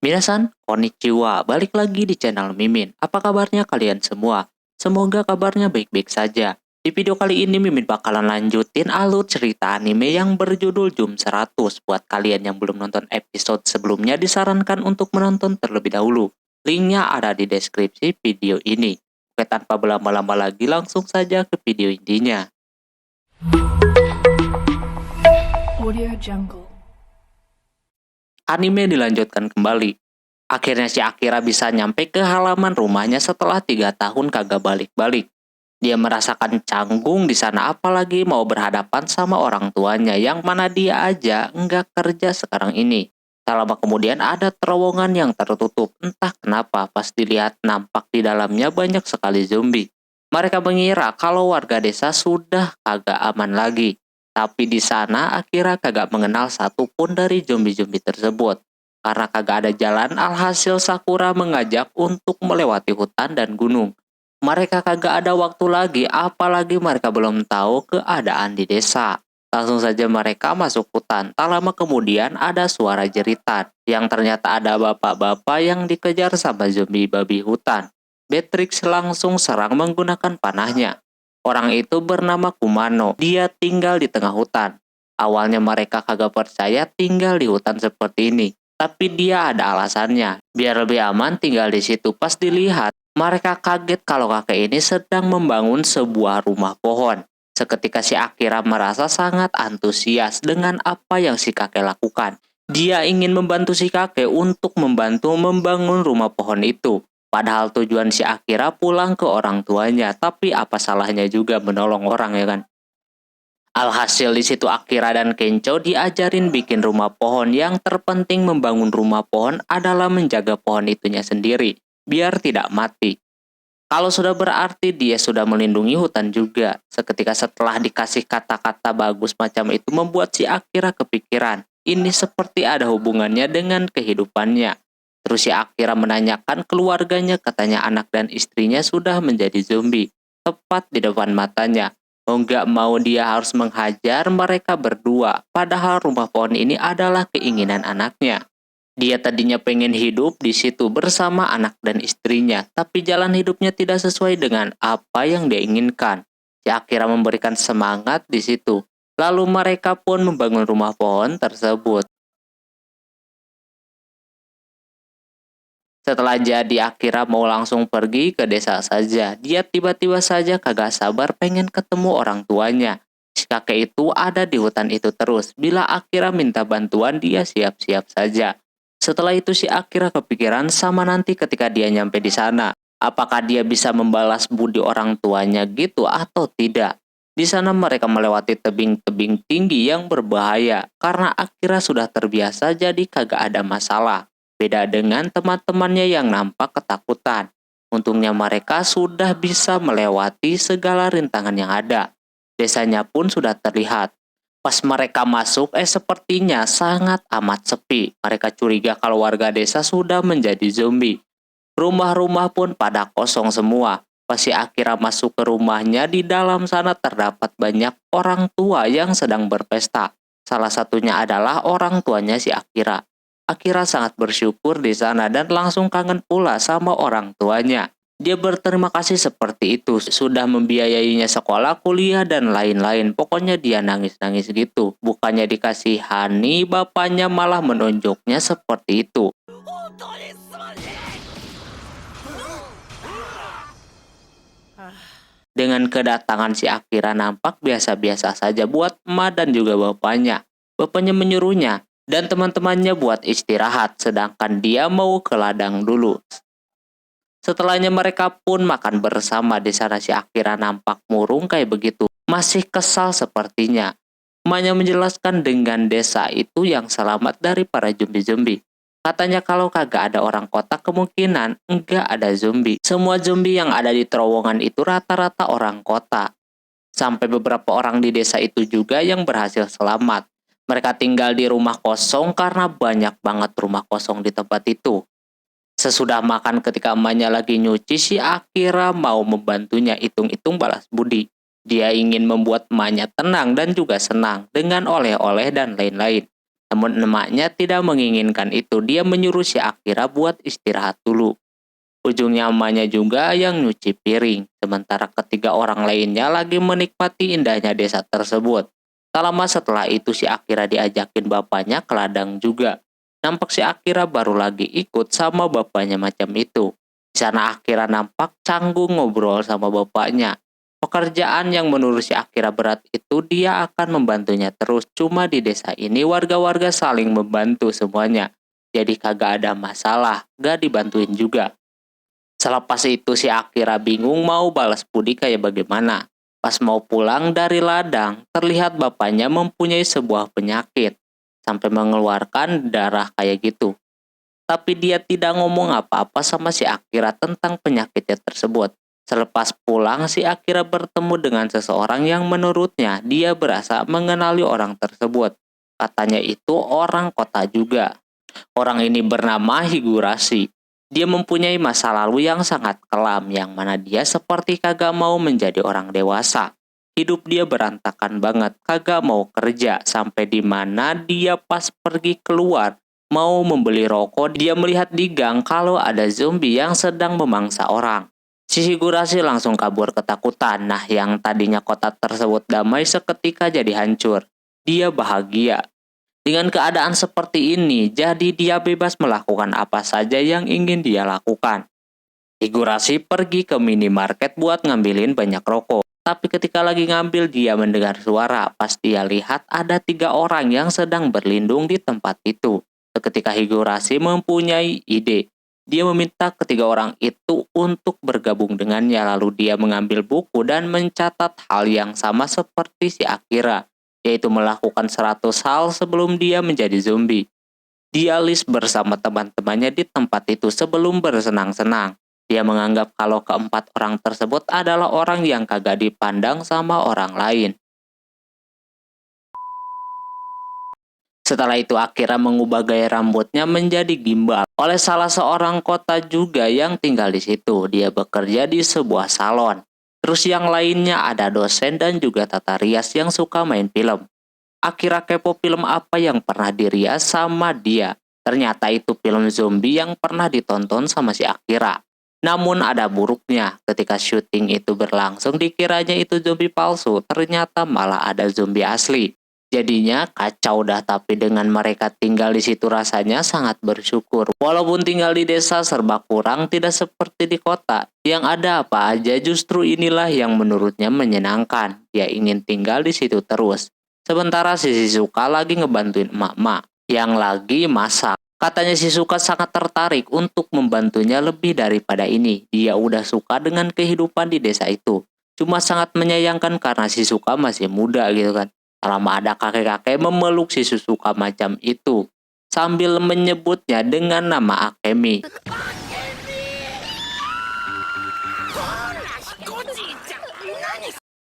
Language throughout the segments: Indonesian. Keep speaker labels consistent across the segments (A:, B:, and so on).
A: Minasan, konnichiwa, balik lagi di channel Mimin. Apa kabarnya kalian semua? Semoga kabarnya baik-baik saja. Di video kali ini Mimin bakalan lanjutin alur cerita anime yang berjudul Jum 100. Buat kalian yang belum nonton episode sebelumnya disarankan untuk menonton terlebih dahulu. Linknya ada di deskripsi video ini. Oke, tanpa berlama-lama lagi langsung saja ke video intinya.
B: Audio Jungle.
A: Anime dilanjutkan kembali. Akhirnya si Akira bisa nyampe ke halaman rumahnya setelah 3 tahun kagak balik-balik. Dia merasakan canggung di sana, apalagi mau berhadapan sama orang tuanya yang mana dia aja nggak kerja sekarang ini. Tak lama kemudian ada terowongan yang tertutup. Entah kenapa pas dilihat nampak di dalamnya banyak sekali zombie. Mereka mengira kalau warga desa sudah kagak aman lagi. Tapi di sana Akira kagak mengenal satupun dari zombie-zombie tersebut. Karena kagak ada jalan, alhasil Sakura mengajak untuk melewati hutan dan gunung. Mereka kagak ada waktu lagi, apalagi mereka belum tahu keadaan di desa. Langsung saja mereka masuk hutan. Tak lama kemudian ada suara jeritan, yang ternyata ada bapak-bapak yang dikejar sama zombie babi hutan. Beatrix langsung serang menggunakan panahnya. Orang itu bernama Kumano. Dia tinggal di tengah hutan. Awalnya mereka kagak percaya tinggal di hutan seperti ini. Tapi dia ada alasannya. Biar lebih aman tinggal di situ. Pas dilihat, mereka kaget kalau kakek ini sedang membangun sebuah rumah pohon. Seketika si Akira merasa sangat antusias dengan apa yang si kakek lakukan. Dia ingin membantu si kakek untuk membantu membangun rumah pohon itu. Padahal tujuan si Akira pulang ke orang tuanya, tapi apa salahnya juga menolong orang, ya kan? Alhasil di situ Akira dan Kencho diajarin bikin rumah pohon. Yang terpenting membangun rumah pohon adalah menjaga pohon itunya sendiri, biar tidak mati. Kalau sudah berarti dia sudah melindungi hutan juga. Seketika setelah dikasih kata-kata bagus macam itu membuat si Akira kepikiran. Ini seperti ada hubungannya dengan kehidupannya. Terus si Akira menanyakan keluarganya, katanya anak dan istrinya sudah menjadi zombie. Tepat di depan matanya. Mau nggak mau dia harus menghajar mereka berdua. Padahal rumah pohon ini adalah keinginan anaknya. Dia tadinya pengen hidup di situ bersama anak dan istrinya, tapi jalan hidupnya tidak sesuai dengan apa yang dia inginkan. Si Akira memberikan semangat di situ. Lalu mereka pun membangun rumah pohon tersebut. Setelah jadi, Akira mau langsung pergi ke desa saja. Dia tiba-tiba saja kagak sabar pengen ketemu orang tuanya. Si kakek itu ada di hutan itu terus. Bila Akira minta bantuan, dia siap-siap saja. Setelah itu si Akira kepikiran sama nanti ketika dia nyampe di sana. Apakah dia bisa membalas budi orang tuanya gitu atau tidak? Di sana mereka melewati tebing-tebing tinggi yang berbahaya. Karena Akira sudah terbiasa jadi kagak ada masalah. Beda dengan teman-temannya yang nampak ketakutan. Untungnya mereka sudah bisa melewati segala rintangan yang ada. Desanya pun sudah terlihat. Pas mereka masuk, sepertinya sangat amat sepi. Mereka curiga kalau warga desa sudah menjadi zombie. Rumah-rumah pun pada kosong semua. Pas si Akira masuk ke rumahnya, di dalam sana terdapat banyak orang tua yang sedang berpesta. Salah satunya adalah orang tuanya si Akira. Akira sangat bersyukur di sana dan langsung kangen pula sama orang tuanya. Dia berterima kasih seperti itu, sudah membiayainya sekolah, kuliah, dan lain-lain. Pokoknya dia nangis-nangis gitu. Bukannya dikasihani, bapaknya malah menunjuknya seperti itu. Dengan kedatangan si Akira nampak biasa-biasa saja buat emak dan juga bapaknya. Bapaknya menyuruhnya dan teman-temannya buat istirahat, sedangkan dia mau ke ladang dulu. Setelahnya mereka pun makan bersama. Di sana si Akira nampak murung kayak begitu. Masih kesal sepertinya. Emaknya menjelaskan dengan desa itu yang selamat dari para zombie-zombie. Katanya kalau kagak ada orang kota kemungkinan enggak ada zombie. Semua zombie yang ada di terowongan itu rata-rata orang kota. Sampai beberapa orang di desa itu juga yang berhasil selamat. Mereka tinggal di rumah kosong karena banyak banget rumah kosong di tempat itu. Sesudah makan ketika emaknya lagi nyuci, si Akira mau membantunya hitung-hitung balas budi. Dia ingin membuat emaknya tenang dan juga senang dengan oleh-oleh dan lain-lain. Namun emaknya tidak menginginkan itu, dia menyuruh si Akira buat istirahat dulu. Ujungnya emaknya juga yang nyuci piring, sementara ketiga orang lainnya lagi menikmati indahnya desa tersebut. Tak lama setelah itu si Akira diajakin bapaknya ke ladang juga. Nampak si Akira baru lagi ikut sama bapaknya macam itu. Di sana Akira nampak canggung ngobrol sama bapaknya. Pekerjaan yang menurut si Akira berat itu dia akan membantunya terus. Cuma di desa ini warga-warga saling membantu semuanya. Jadi kagak ada masalah, gak dibantuin juga. Selepas itu si Akira bingung mau balas budi kayak bagaimana. Pas mau pulang dari ladang, terlihat bapaknya mempunyai sebuah penyakit. Sampai mengeluarkan darah kayak gitu. Tapi dia tidak ngomong apa-apa sama si Akira tentang penyakitnya tersebut. Selepas pulang, si Akira bertemu dengan seseorang yang menurutnya dia berasa mengenali orang tersebut. Katanya itu orang kota juga. Orang ini bernama Higurashi. Dia mempunyai masa lalu yang sangat kelam, yang mana dia seperti kagak mau menjadi orang dewasa. Hidup dia berantakan banget, kagak mau kerja, sampai di mana dia pas pergi keluar mau membeli rokok, dia melihat di gang kalau ada zombie yang sedang memangsa orang. Si Higurashi langsung kabur ketakutan. Nah, yang tadinya kota tersebut damai seketika jadi hancur. Dia bahagia. Dengan keadaan seperti ini, jadi dia bebas melakukan apa saja yang ingin dia lakukan. Higurashi pergi ke minimarket buat ngambilin banyak rokok. Tapi ketika lagi ngambil, dia mendengar suara. Pas dia lihat ada 3 orang yang sedang berlindung di tempat itu. Seketika Higurashi mempunyai ide. Dia meminta ketiga orang itu untuk bergabung dengannya. Lalu dia mengambil buku dan mencatat hal yang sama seperti si Akira, yaitu melakukan 100 hal sebelum dia menjadi zombie. Dia list bersama teman-temannya di tempat itu sebelum bersenang-senang. Dia menganggap kalau keempat orang tersebut adalah orang yang kagak dipandang sama orang lain. Setelah itu Akira mengubah gaya rambutnya menjadi gimbal oleh salah seorang kota juga yang tinggal di situ. Dia bekerja di sebuah salon. Terus yang lainnya ada dosen dan juga tata rias yang suka main film. Akira kepo film apa yang pernah dirias sama dia. Ternyata itu film zombie yang pernah ditonton sama si Akira. Namun ada buruknya, ketika syuting itu berlangsung dikiranya itu zombie palsu, ternyata malah ada zombie asli. Jadinya kacau dah, tapi dengan mereka tinggal di situ rasanya sangat bersyukur. Walaupun tinggal di desa serba kurang, tidak seperti di kota. Yang ada apa aja, justru inilah yang menurutnya menyenangkan. Dia ingin tinggal di situ terus. Sementara si Shizuka lagi ngebantuin emak-emak yang lagi masak. Katanya Shizuka sangat tertarik untuk membantunya lebih daripada ini. Dia udah suka dengan kehidupan di desa itu. Cuma sangat menyayangkan karena Shizuka masih muda gitu kan. Lama ada kakek-kakek memeluk si Shizuka macam itu, sambil menyebutnya dengan nama Akemi.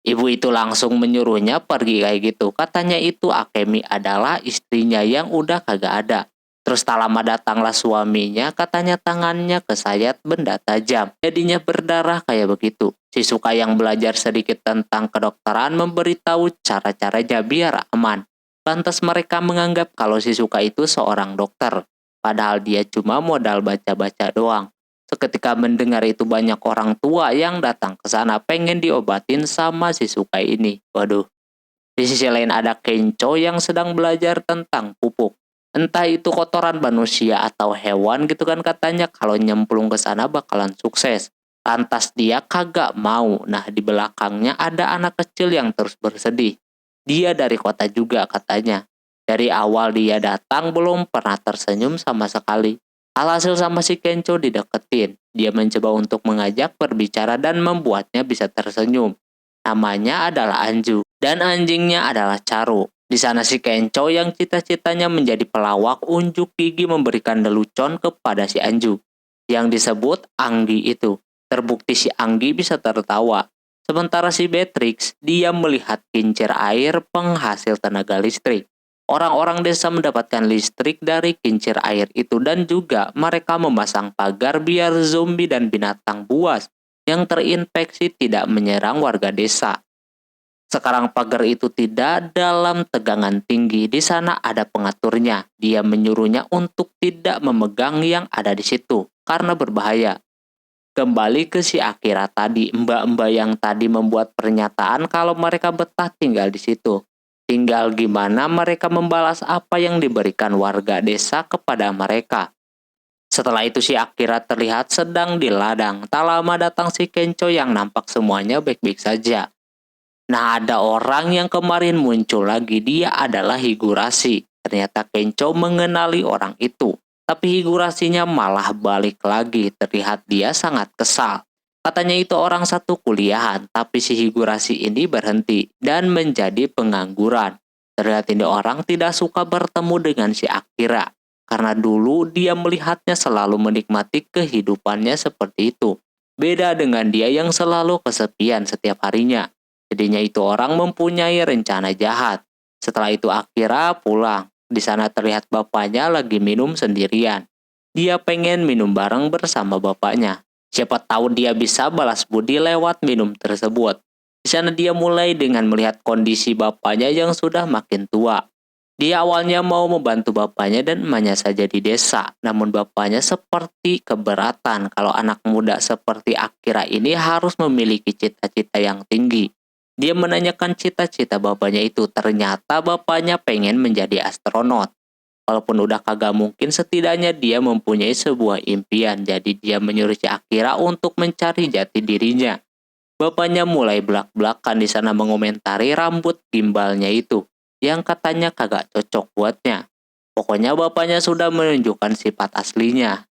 A: Ibu itu langsung menyuruhnya pergi kayak gitu. Katanya itu Akemi adalah istrinya yang udah kagak ada. Terus tak lama datanglah suaminya, katanya tangannya kesayat benda tajam. Jadinya berdarah kayak begitu. Shizuka yang belajar sedikit tentang kedokteran memberitahu cara-caranya biar aman. Lantas mereka menganggap kalau Shizuka itu seorang dokter. Padahal dia cuma modal baca-baca doang. Seketika mendengar itu banyak orang tua yang datang ke sana pengen diobatin sama Shizuka ini. Waduh. Di sisi lain ada Kencho yang sedang belajar tentang pupuk. Entah itu kotoran manusia atau hewan gitu kan, katanya kalau nyemplung ke sana bakalan sukses. Lantas dia kagak mau. Nah, di belakangnya ada anak kecil yang terus bersedih. Dia dari kota juga katanya. Dari awal dia datang belum pernah tersenyum sama sekali. Alhasil sama si Kencho dideketin. Dia mencoba untuk mengajak berbicara dan membuatnya bisa tersenyum. Namanya adalah Anju dan anjingnya adalah Charu. Di sana si Kencho yang cita-citanya menjadi pelawak unjuk gigi memberikan lelucon kepada si Anju yang disebut Anggi itu. Terbukti si Anggi bisa tertawa. Sementara si Beatrix, dia melihat kincir air penghasil tenaga listrik. Orang-orang desa mendapatkan listrik dari kincir air itu dan juga mereka memasang pagar biar zombie dan binatang buas yang terinfeksi tidak menyerang warga desa. Sekarang pagar itu tidak dalam tegangan tinggi. Di sana ada pengaturnya. Dia menyuruhnya untuk tidak memegang yang ada di situ karena berbahaya. Kembali ke si Akira tadi, mbak-mbak yang tadi membuat pernyataan kalau mereka betah tinggal di situ. Tinggal gimana mereka membalas apa yang diberikan warga desa kepada mereka. Setelah itu si Akira terlihat sedang di ladang. Tak lama datang si Kencho yang nampak semuanya baik-baik saja. Nah, ada orang yang kemarin muncul lagi. Dia adalah Higurashi. Ternyata Kencho mengenali orang itu. Tapi Higurashinya malah balik lagi. Terlihat dia sangat kesal. Katanya itu orang satu kuliahan. Tapi si Higurashi ini berhenti dan menjadi pengangguran. Terlihat ini orang tidak suka bertemu dengan si Akira. Karena dulu dia melihatnya selalu menikmati kehidupannya seperti itu. Beda dengan dia yang selalu kesepian setiap harinya. Jadinya itu orang mempunyai rencana jahat. Setelah itu Akira pulang. Di sana terlihat bapaknya lagi minum sendirian. Dia pengen minum bareng bersama bapaknya. Siapa tahu dia bisa balas budi lewat minum tersebut. Di sana dia mulai dengan melihat kondisi bapaknya yang sudah makin tua. Dia awalnya mau membantu bapaknya dan emaknya saja di desa. Namun bapaknya seperti keberatan kalau anak muda seperti Akira ini harus memiliki cita-cita yang tinggi. Dia menanyakan cita-cita bapaknya itu. Ternyata bapaknya pengen menjadi astronot. Walaupun udah kagak mungkin, setidaknya dia mempunyai sebuah impian. Jadi dia menyuruh si Akira untuk mencari jati dirinya. Bapaknya mulai belak-belakan di sana mengomentari rambut gimbalnya itu, yang katanya kagak cocok buatnya. Pokoknya bapaknya sudah menunjukkan sifat aslinya.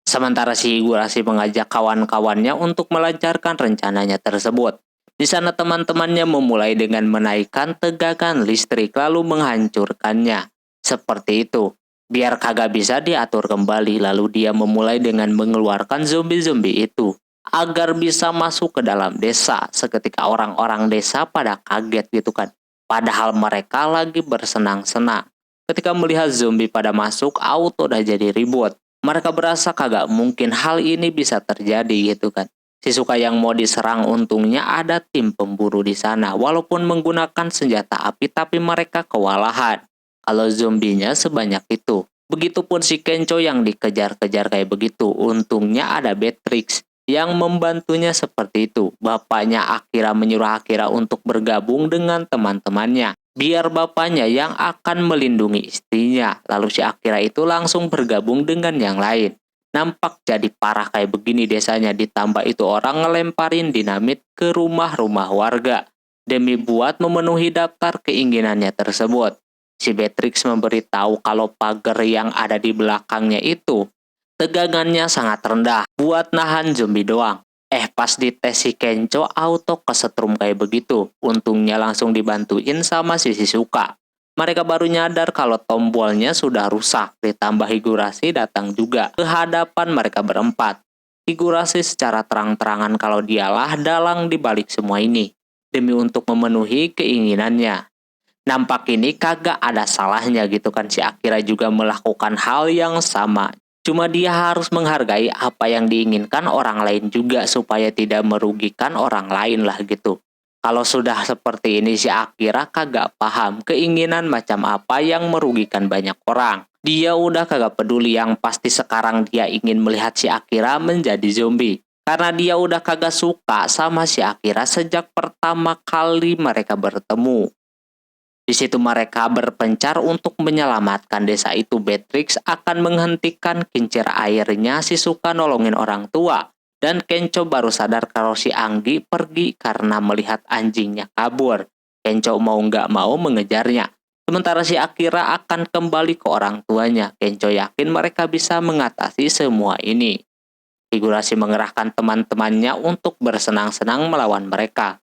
A: Sementara si Higurashi mengajak kawan-kawannya untuk melancarkan rencananya tersebut. Di sana teman-temannya memulai dengan menaikkan tegangan listrik lalu menghancurkannya. Seperti itu. Biar kagak bisa diatur kembali, lalu dia memulai dengan mengeluarkan zombie-zombie itu agar bisa masuk ke dalam desa. Seketika orang-orang desa pada kaget gitu kan. Padahal mereka lagi bersenang-senang. Ketika melihat zombie pada masuk, auto udah jadi ribut. Mereka berasa kagak mungkin hal ini bisa terjadi gitu kan. Shizuka yang mau diserang untungnya ada tim pemburu di sana. Walaupun menggunakan senjata api tapi mereka kewalahan. Kalau zombinya sebanyak itu. Begitupun si Kencho yang dikejar-kejar kayak begitu. Untungnya ada Beatrix yang membantunya seperti itu. Bapaknya Akira menyuruh Akira untuk bergabung dengan teman-temannya. Biar bapaknya yang akan melindungi istrinya. Lalu si Akira itu langsung bergabung dengan yang lain. Nampak jadi parah kayak begini desanya, ditambah itu orang ngelemparin dinamit ke rumah-rumah warga demi buat memenuhi daftar keinginannya tersebut. Si Beatrix memberitahu kalau pagar yang ada di belakangnya itu tegangannya sangat rendah buat nahan zombie doang. Pas dites si Kencho auto kesetrum kayak begitu. Untungnya langsung dibantuin sama si Shizuka. Mereka baru nyadar kalau tombolnya sudah rusak. Ditambah Higurashi datang juga ke hadapan mereka berempat. Higurashi secara terang-terangan kalau dialah dalang di balik semua ini. Demi untuk memenuhi keinginannya. Nampak ini kagak ada salahnya gitu kan. Si Akira juga melakukan hal yang sama. Cuma dia harus menghargai apa yang diinginkan orang lain juga supaya tidak merugikan orang lain lah gitu. Kalau sudah seperti ini si Akira kagak paham keinginan macam apa yang merugikan banyak orang. Dia udah kagak peduli, yang pasti sekarang dia ingin melihat si Akira menjadi zombie. Karena dia udah kagak suka sama si Akira sejak pertama kali mereka bertemu. Di situ mereka berpencar untuk menyelamatkan desa itu. Beatrix akan menghentikan kincir airnya, Shizuka nolongin orang tua. Dan Kencho baru sadar kalau si Anggi pergi karena melihat anjingnya kabur. Kencho mau nggak mau mengejarnya. Sementara si Akira akan kembali ke orang tuanya. Kencho yakin mereka bisa mengatasi semua ini. Higurashi mengerahkan teman-temannya untuk bersenang-senang melawan mereka.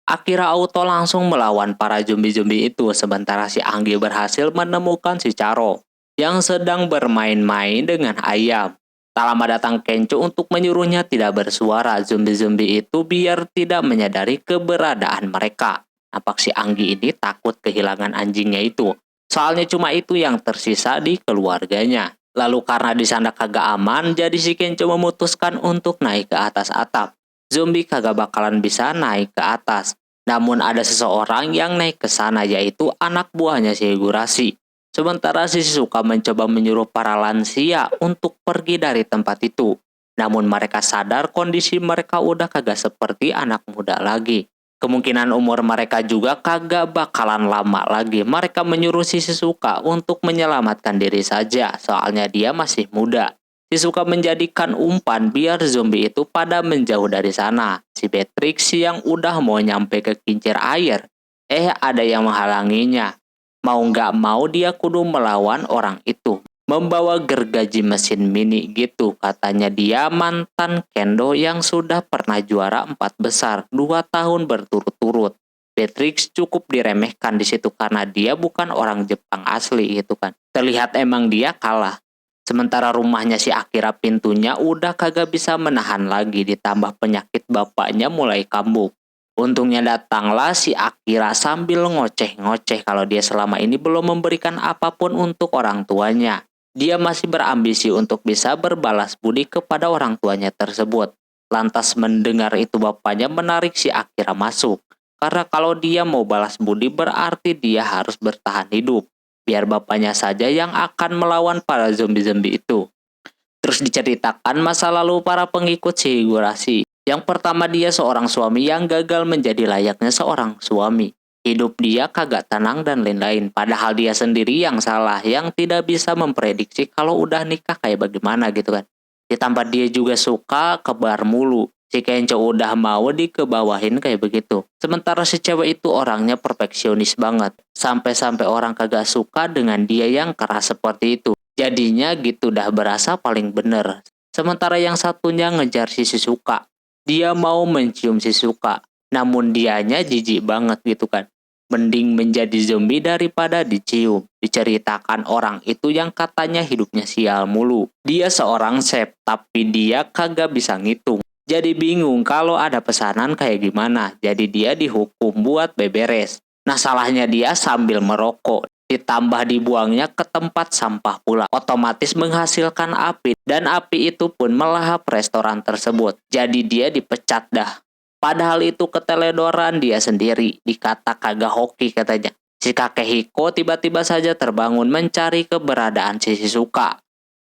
A: Akira auto langsung melawan para zombie-zombie itu, sementara si Anggi berhasil menemukan si Charo yang sedang bermain-main dengan ayam. Tak lama datang Kencho untuk menyuruhnya tidak bersuara zombie-zombie itu biar tidak menyadari keberadaan mereka. Nampak si Anggi ini takut kehilangan anjingnya itu. Soalnya cuma itu yang tersisa di keluarganya. Lalu karena di sana kagak aman, jadi si Kencho memutuskan untuk naik ke atas atap. zombie kagak bakalan bisa naik ke atas. Namun ada seseorang yang naik ke sana, yaitu anak buahnya si Higurashi. Sementara si Shizuka mencoba menyuruh para lansia untuk pergi dari tempat itu. Namun mereka sadar kondisi mereka udah kagak seperti anak muda lagi. Kemungkinan umur mereka juga kagak bakalan lama lagi. Mereka menyuruh si Shizuka untuk menyelamatkan diri saja, soalnya dia masih muda. Shizuka menjadikan umpan biar zombie itu pada menjauh dari sana. Si Beatrix yang udah mau nyampe ke kincir air, ada yang menghalanginya. Mau nggak mau dia kudu melawan orang itu. Membawa gergaji mesin mini gitu, katanya dia mantan kendo yang sudah pernah juara 4 besar 2 tahun berturut-turut. Beatrix cukup diremehkan di situ karena dia bukan orang Jepang asli gitu kan. Terlihat emang dia kalah. Sementara rumahnya si Akira pintunya udah kagak bisa menahan lagi, ditambah penyakit bapaknya mulai kambuh. Untungnya datanglah si Akira sambil ngoceh-ngoceh kalau dia selama ini belum memberikan apapun untuk orang tuanya. Dia masih berambisi untuk bisa berbalas budi kepada orang tuanya tersebut. Lantas mendengar itu bapaknya menarik si Akira masuk. Karena kalau dia mau balas budi berarti dia harus bertahan hidup. Biar bapaknya saja yang akan melawan para zombie-zombie itu. Terus diceritakan masa lalu para pengikut si Higurashi. Yang pertama, dia seorang suami yang gagal menjadi layaknya seorang suami. Hidup dia kagak tenang dan lain-lain. Padahal dia sendiri yang salah, yang tidak bisa memprediksi kalau udah nikah kayak bagaimana gitu kan. Ditambah dia juga suka kebar mulu. Si Kencho udah mau dikebawahin kayak begitu. Sementara si cewek itu orangnya perfeksionis banget. Sampai-sampai orang kagak suka dengan dia yang keras seperti itu. Jadinya gitu dah berasa paling bener. Sementara yang satunya ngejar si Shizuka. Dia mau mencium Shizuka. Namun dianya jijik banget gitu kan. Mending menjadi zombie daripada dicium. Diceritakan orang itu yang katanya hidupnya sial mulu. Dia seorang chef, tapi dia kagak bisa ngitung. Jadi bingung kalau ada pesanan kayak gimana. Jadi dia dihukum buat beberes. Nah salahnya dia sambil merokok. Ditambah dibuangnya ke tempat sampah pula. Otomatis menghasilkan api. Dan api itu pun melahap restoran tersebut. Jadi dia dipecat dah. Padahal itu keteledoran dia sendiri. Dikata kagak hoki katanya. Si kakek Hiko tiba-tiba saja terbangun mencari keberadaan si Shizuka.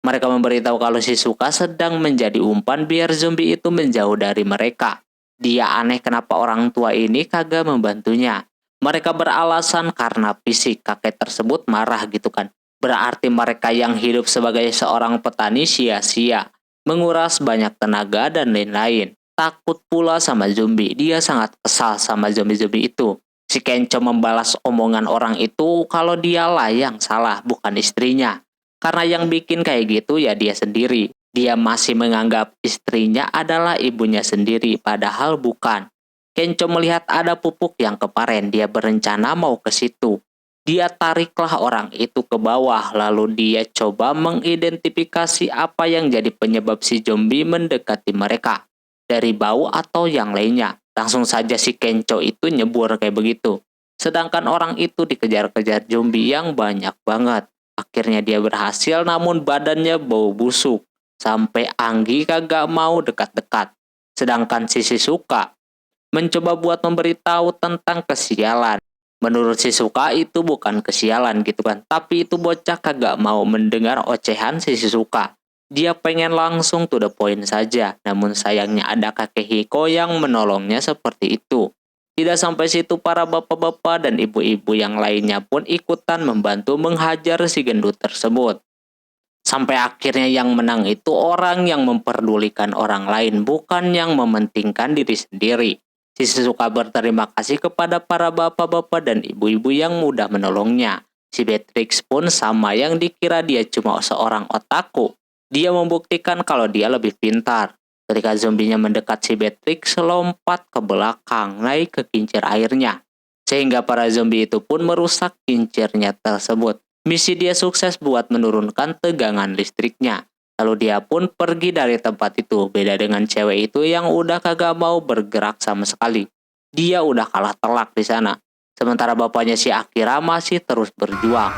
A: Mereka memberitahu kalau Shizuka sedang menjadi umpan biar zombie itu menjauh dari mereka. Dia aneh kenapa orang tua ini kagak membantunya. Mereka beralasan karena fisik kakek tersebut marah gitu kan. Berarti mereka yang hidup sebagai seorang petani sia-sia. Menguras banyak tenaga dan lain-lain. Takut pula sama zombie. Dia sangat kesal sama zombie-zombie itu. Si Kencho membalas omongan orang itu kalau dialah yang salah, bukan istrinya. Karena yang bikin kayak gitu ya dia sendiri. Dia masih menganggap istrinya adalah ibunya sendiri, padahal bukan. Kencho melihat ada pupuk yang keparen, dia berencana mau ke situ. Dia tariklah orang itu ke bawah, lalu dia coba mengidentifikasi apa yang jadi penyebab si zombie mendekati mereka. Dari bau atau yang lainnya. Langsung saja si Kencho itu nyebur kayak begitu. Sedangkan orang itu dikejar-kejar zombie yang banyak banget. Akhirnya dia berhasil namun badannya bau busuk. Sampai Anggi kagak mau dekat-dekat. Sedangkan si Shizuka mencoba buat memberitahu tentang kesialan. Menurut Shizuka itu bukan kesialan gitu kan. Tapi itu bocah kagak mau mendengar ocehan si Shizuka. Dia pengen langsung to the point saja. Namun sayangnya ada kakek Hiko yang menolongnya seperti itu. Tidak sampai situ para bapak-bapak dan ibu-ibu yang lainnya pun ikutan membantu menghajar si gendut tersebut. Sampai akhirnya yang menang itu orang yang memperdulikan orang lain, bukan yang mementingkan diri sendiri. Si Shizuka berterima kasih kepada para bapak-bapak dan ibu-ibu yang mudah menolongnya. Si Beatrix pun sama, yang dikira dia cuma seorang otaku. Dia membuktikan kalau dia lebih pintar. Ketika zombinya mendekat, si Beatrix lompat ke belakang, naik ke kincir airnya. Sehingga para zombie itu pun merusak kincirnya tersebut. Misi dia sukses buat menurunkan tegangan listriknya. Lalu dia pun pergi dari tempat itu. Beda dengan cewek itu yang udah kagak mau bergerak sama sekali. Dia udah kalah telak di sana. Sementara bapaknya si Akira masih terus berjuang.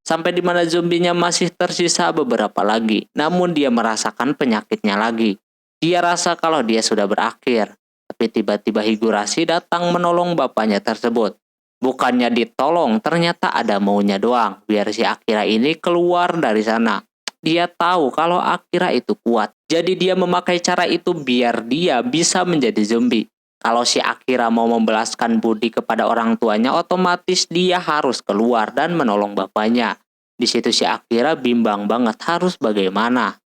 A: Sampai di mana zombinya masih tersisa beberapa lagi, namun dia merasakan penyakitnya lagi. Dia rasa kalau dia sudah berakhir, tapi tiba-tiba Higurashi datang menolong bapaknya tersebut. Bukannya ditolong, ternyata ada maunya doang, biar si Akira ini keluar dari sana. Dia tahu kalau Akira itu kuat, jadi dia memakai cara itu biar dia bisa menjadi zombie. Kalau si Akira mau membalaskan budi kepada orang tuanya, otomatis dia harus keluar dan menolong bapaknya. Di situ si Akira bimbang banget harus bagaimana.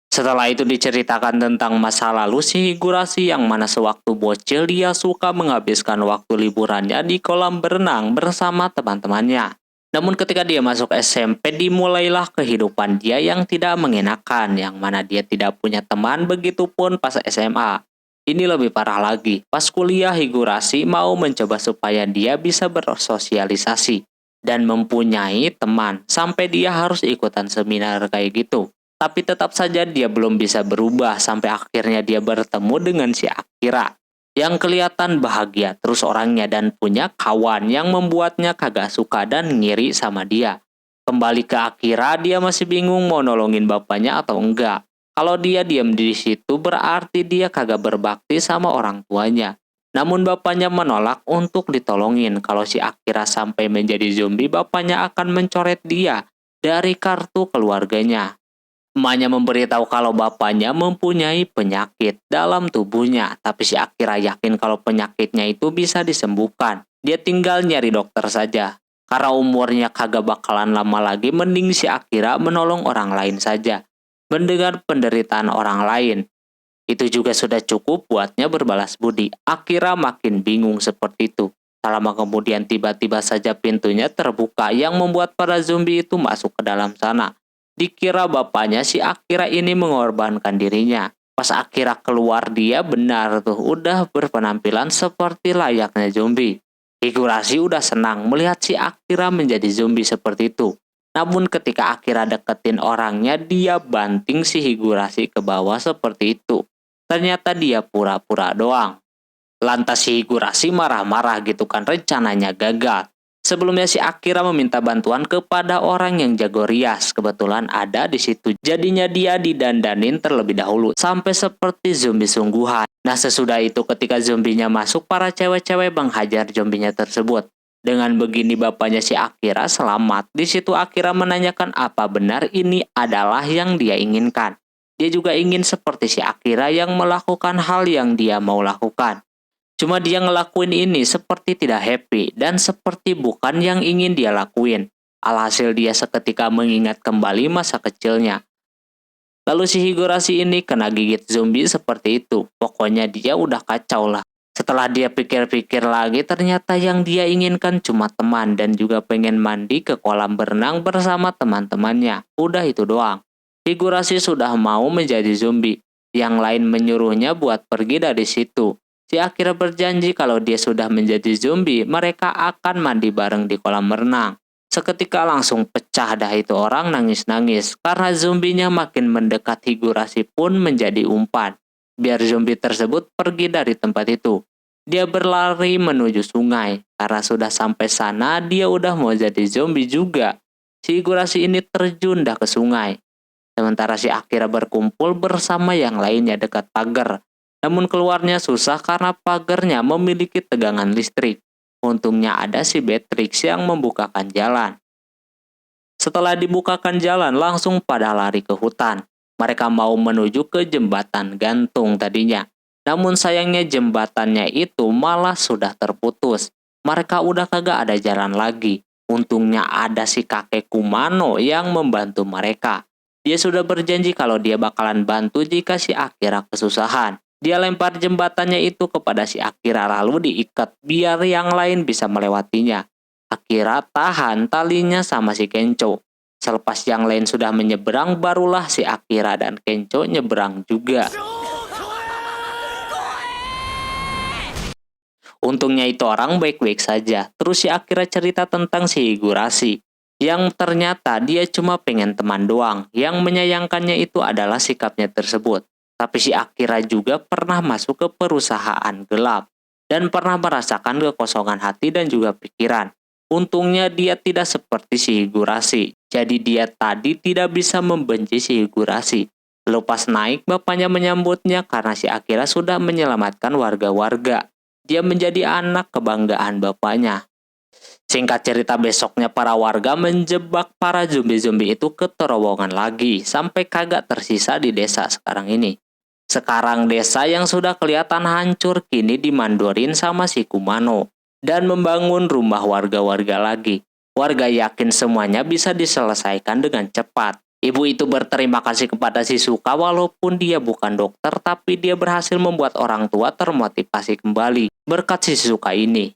A: Setelah itu diceritakan tentang masa lalu si Higurashi yang mana sewaktu bocil dia suka menghabiskan waktu liburannya di kolam berenang bersama teman-temannya. Namun ketika dia masuk SMP dimulailah kehidupan dia yang tidak mengenakan, yang mana dia tidak punya teman, begitupun pas SMA. Ini lebih parah lagi, pas kuliah Higurashi mau mencoba supaya dia bisa bersosialisasi dan mempunyai teman, sampai dia harus ikutan seminar kayak gitu. Tapi tetap saja dia belum bisa berubah sampai akhirnya dia bertemu dengan si Akira yang kelihatan bahagia terus orangnya dan punya kawan yang membuatnya kagak suka dan ngiri sama dia. Kembali ke Akira, dia masih bingung mau nolongin bapaknya atau enggak. Kalau dia diam di situ berarti dia kagak berbakti sama orang tuanya. Namun bapaknya menolak untuk ditolongin. Kalau si Akira sampai menjadi zombie, bapaknya akan mencoret dia dari kartu keluarganya. Emaknya memberitahu kalau bapaknya mempunyai penyakit dalam tubuhnya, tapi si Akira yakin kalau penyakitnya itu bisa disembuhkan. Dia tinggal nyari dokter saja. Karena umurnya kagak bakalan lama lagi, mending si Akira menolong orang lain saja. Mendengar penderitaan orang lain, itu juga sudah cukup buatnya berbalas budi. Akira makin bingung seperti itu. Tak lama kemudian tiba-tiba saja pintunya terbuka yang membuat para zombie itu masuk ke dalam sana. Dikira bapaknya si Akira ini mengorbankan dirinya. Pas Akira keluar dia benar tuh udah berpenampilan seperti layaknya zombie. Higurashi udah senang melihat si Akira menjadi zombie seperti itu. Namun ketika Akira deketin orangnya, dia banting si Higurashi ke bawah seperti itu. Ternyata dia pura-pura doang. Lantas si Higurashi marah-marah gitu kan, rencananya gagal. Sebelumnya si Akira meminta bantuan kepada orang yang jago rias, kebetulan ada di situ. Jadinya dia didandanin terlebih dahulu sampai seperti zombie sungguhan. Nah sesudah itu ketika zombinya masuk, para cewek-cewek menghajar zombinya tersebut. Dengan begini bapaknya si Akira selamat. Di situ Akira menanyakan apa benar ini adalah yang dia inginkan. Dia juga ingin seperti si Akira yang melakukan hal yang dia mau lakukan. Cuma dia ngelakuin ini seperti tidak happy dan seperti bukan yang ingin dia lakuin. Alhasil dia seketika mengingat kembali masa kecilnya. Lalu si Higurashi ini kena gigit zombie seperti itu. Pokoknya dia udah kacau lah. Setelah dia pikir-pikir lagi, ternyata yang dia inginkan cuma teman dan juga pengen mandi ke kolam berenang bersama teman-temannya. Udah itu doang. Higurashi sudah mau menjadi zombie. Yang lain menyuruhnya buat pergi dari situ. Si Akira berjanji kalau dia sudah menjadi zombie, mereka akan mandi bareng di kolam renang. Seketika langsung pecah dah itu orang nangis-nangis karena zombinya makin mendekat. Higurashi pun menjadi umpan biar zombie tersebut pergi dari tempat itu. Dia berlari menuju sungai. Karena sudah sampai sana, dia udah mau jadi zombie juga. Si Higurashi ini terjun dah ke sungai. Sementara si Akira berkumpul bersama yang lainnya dekat pagar. Namun keluarnya susah karena pagarnya memiliki tegangan listrik. Untungnya ada si Beatrix yang membukakan jalan. Setelah dibukakan jalan, langsung pada lari ke hutan. Mereka mau menuju ke jembatan gantung tadinya. Namun sayangnya jembatannya itu malah sudah terputus. Mereka udah kagak ada jalan lagi. Untungnya ada si kakek Kumano yang membantu mereka. Dia sudah berjanji kalau dia bakalan bantu jika si Akira kesusahan. Dia lempar jembatannya itu kepada si Akira lalu diikat biar yang lain bisa melewatinya. Akira tahan talinya sama si Kencho. Selepas yang lain sudah menyeberang, barulah si Akira dan Kencho nyeberang juga. Untungnya itu orang baik-baik saja. Terus si Akira cerita tentang si Higurashi, yang ternyata dia cuma pengen teman doang. Yang menyayangkannya itu adalah sikapnya tersebut. Tapi si Akira juga pernah masuk ke perusahaan gelap dan pernah merasakan kekosongan hati dan juga pikiran. Untungnya dia tidak seperti si Higurashi, jadi dia tadi tidak bisa membenci si Higurashi. Lalu pas naik, bapaknya menyambutnya karena si Akira sudah menyelamatkan warga-warga. Dia menjadi anak kebanggaan bapaknya. Singkat cerita, besoknya para warga menjebak para zombie-zombie itu ke terowongan lagi, sampai kagak tersisa di desa sekarang ini. Sekarang desa yang sudah kelihatan hancur kini dimandorin sama si Kumano dan membangun rumah warga-warga lagi. Warga yakin semuanya bisa diselesaikan dengan cepat. Ibu itu berterima kasih kepada Shizuka walaupun dia bukan dokter, tapi dia berhasil membuat orang tua termotivasi kembali berkat Shizuka ini.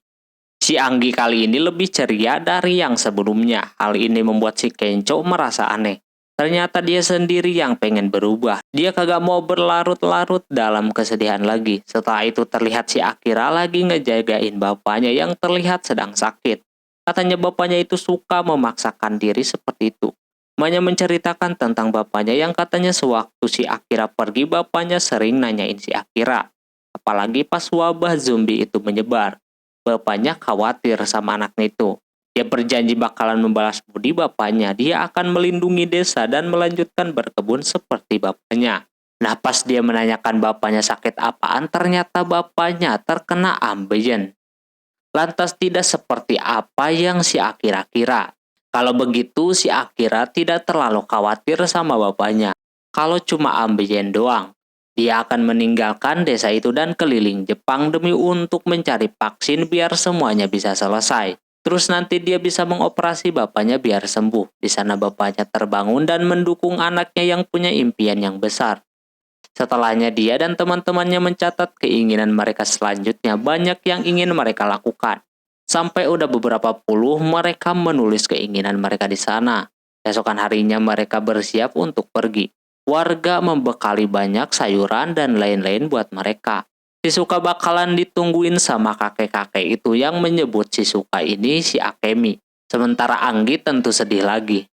A: Si Anggi kali ini lebih ceria dari yang sebelumnya. Hal ini membuat si Kencho merasa aneh. Ternyata dia sendiri yang pengen berubah. Dia kagak mau berlarut-larut dalam kesedihan lagi. Setelah itu terlihat si Akira lagi ngejagain bapaknya yang terlihat sedang sakit. Katanya bapaknya itu suka memaksakan diri seperti itu. Manya menceritakan tentang bapaknya yang katanya sewaktu si Akira pergi, bapaknya sering nanyain si Akira. Apalagi pas wabah zombie itu menyebar. Bapaknya khawatir sama anaknya itu. Dia berjanji bakalan membalas budi bapaknya. Dia akan melindungi desa dan melanjutkan berkebun seperti bapaknya. Nah, pas dia menanyakan bapaknya sakit apaan, ternyata bapaknya terkena ambeien. Lantas tidak seperti apa yang si Akira kira. Kalau begitu, si Akira tidak terlalu khawatir sama bapaknya. Kalau cuma ambeien doang. Dia akan meninggalkan desa itu dan keliling Jepang demi untuk mencari vaksin biar semuanya bisa selesai. Terus nanti dia bisa mengoperasi bapaknya biar sembuh. Di sana bapaknya terbangun dan mendukung anaknya yang punya impian yang besar. Setelahnya dia dan teman-temannya mencatat keinginan mereka selanjutnya, banyak yang ingin mereka lakukan. Sampai udah beberapa puluh mereka menulis keinginan mereka di sana. Besokan harinya mereka bersiap untuk pergi. Warga membekali banyak sayuran dan lain-lain buat mereka. Shizuka bakalan ditungguin sama kakek-kakek itu yang menyebut Shizuka ini si Akemi. Sementara Anggi tentu sedih lagi.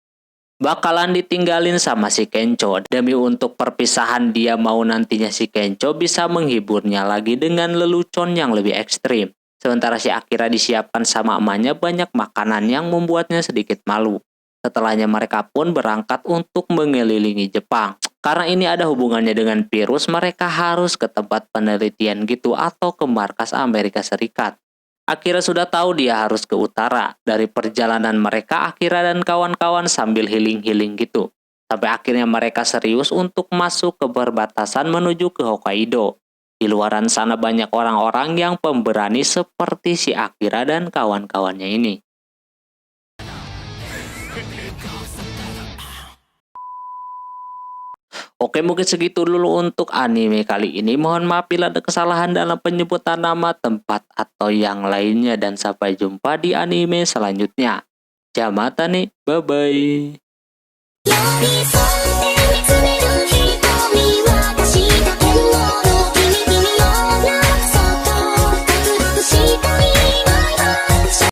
A: Bakalan ditinggalin sama si Kencho. Demi untuk perpisahan dia mau nantinya si Kencho bisa menghiburnya lagi dengan lelucon yang lebih ekstrim. Sementara si Akira disiapkan sama emaknya banyak makanan yang membuatnya sedikit malu. Setelahnya mereka pun berangkat untuk mengelilingi Jepang. Karena ini ada hubungannya dengan virus, mereka harus ke tempat penelitian gitu atau ke markas Amerika Serikat. Akira sudah tahu dia harus ke utara. Dari perjalanan mereka, Akira dan kawan-kawan sambil healing-healing gitu. Sampai akhirnya mereka serius untuk masuk ke perbatasan menuju ke Hokkaido. Di luaran sana banyak orang-orang yang pemberani seperti si Akira dan kawan-kawannya ini. Oke, mungkin segitu dulu untuk anime kali ini. Mohon maaf bila ada kesalahan dalam penyebutan nama, tempat, atau yang lainnya. Dan sampai jumpa di anime selanjutnya. Jamata nih, bye-bye.